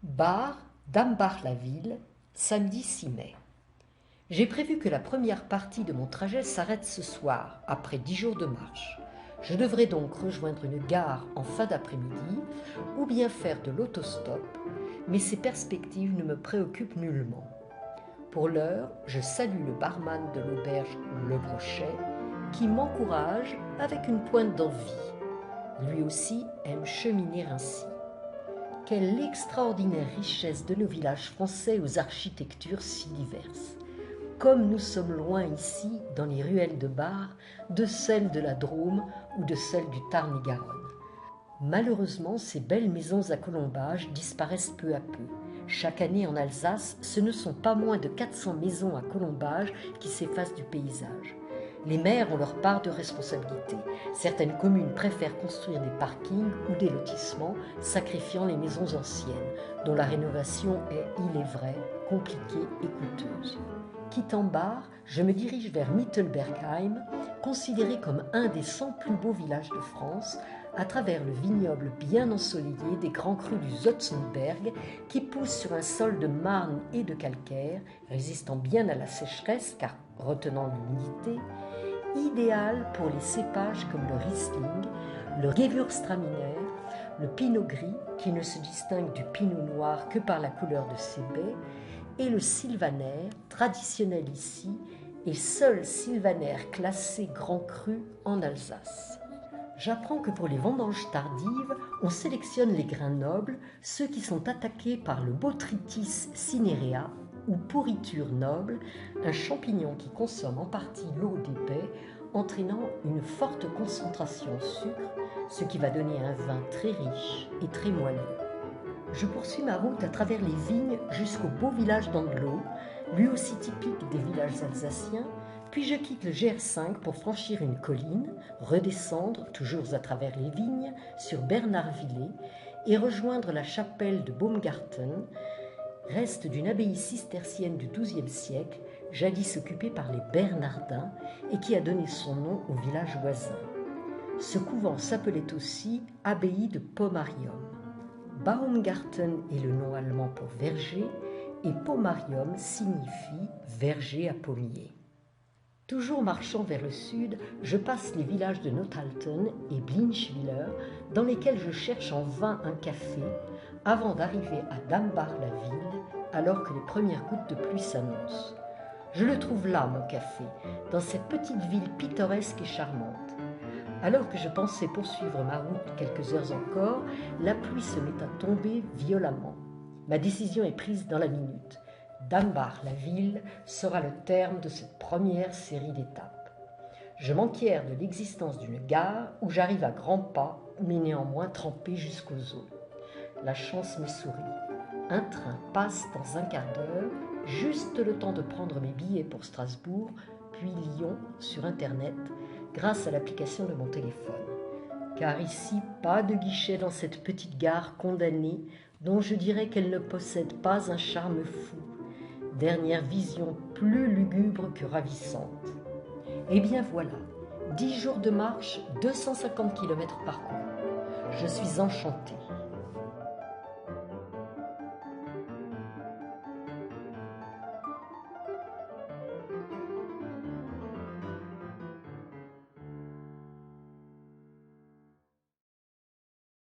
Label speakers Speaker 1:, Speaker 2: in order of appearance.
Speaker 1: Bar d'Ambach-la-Ville, samedi 6 mai. J'ai prévu que la première partie de mon trajet s'arrête ce soir, après 10 jours de marche. Je devrais donc rejoindre une gare en fin d'après-midi ou bien faire de l'autostop, mais ces perspectives ne me préoccupent nullement. Pour l'heure, je salue le barman de l'auberge Le Brochet qui m'encourage avec une pointe d'envie. Lui aussi aime cheminer ainsi. Quelle extraordinaire richesse de nos villages français aux architectures si diverses. Comme nous sommes loin ici, dans les ruelles de Bar, de celles de la Drôme ou de celles du Tarn-et-Garonne. Malheureusement, ces belles maisons à colombages disparaissent peu à peu. Chaque année en Alsace, ce ne sont pas moins de 400 maisons à colombages qui s'effacent du paysage. Les maires ont leur part de responsabilité. Certaines communes préfèrent construire des parkings ou des lotissements, sacrifiant les maisons anciennes, dont la rénovation est, il est vrai, compliquée et coûteuse. Quittant Bar, je me dirige vers Mittelbergheim, considéré comme un des 100 plus beaux villages de France, à travers le vignoble bien ensoleillé des grands crus du Zotzenberg qui poussent sur un sol de marne et de calcaire, résistant bien à la sécheresse car retenant l'humidité, idéal pour les cépages comme le Riesling, le Gewürztraminer, le Pinot gris qui ne se distingue du Pinot noir que par la couleur de ses baies, et le Sylvaner, traditionnel ici, et seul Sylvaner classé grand cru en Alsace. J'apprends que pour les vendanges tardives, on sélectionne les grains nobles, ceux qui sont attaqués par le Botrytis cinerea, ou pourriture noble, un champignon qui consomme en partie l'eau des baies, entraînant une forte concentration en sucre, ce qui va donner un vin très riche et très moelleux. Je poursuis ma route à travers les vignes jusqu'au beau village d'Andlau, lui aussi typique des villages alsaciens, puis je quitte le GR5 pour franchir une colline, redescendre, toujours à travers les vignes, sur Bernardvillers et rejoindre la chapelle de Baumgarten, reste d'une abbaye cistercienne du XIIe siècle, jadis occupée par les Bernardins et qui a donné son nom au village voisin. Ce couvent s'appelait aussi abbaye de Pomarium. Baumgarten est le nom allemand pour verger et Pomarium signifie verger à pommier. Toujours marchant vers le sud, je passe les villages de Nothalten et Blinchwiller dans lesquels je cherche en vain un café avant d'arriver à Dambach-la-Ville alors que les premières gouttes de pluie s'annoncent. Je le trouve là, mon café, dans cette petite ville pittoresque et charmante. Alors que je pensais poursuivre ma route quelques heures encore, la pluie se met à tomber violemment. Ma décision est prise dans la minute. Dambach-la-Ville sera le terme de cette première série d'étapes. Je m'enquière de l'existence d'une gare où j'arrive à grands pas, mais néanmoins trempé jusqu'aux os. La chance me sourit. Un train passe dans un quart d'heure, juste le temps de prendre mes billets pour Strasbourg, puis Lyon sur Internet, grâce à l'application de mon téléphone. Car ici, pas de guichet dans cette petite gare condamnée, dont je dirais qu'elle ne possède pas un charme fou. Dernière vision plus lugubre que ravissante. Eh bien voilà, 10 jours de marche, 250 km parcourus. Je suis enchantée.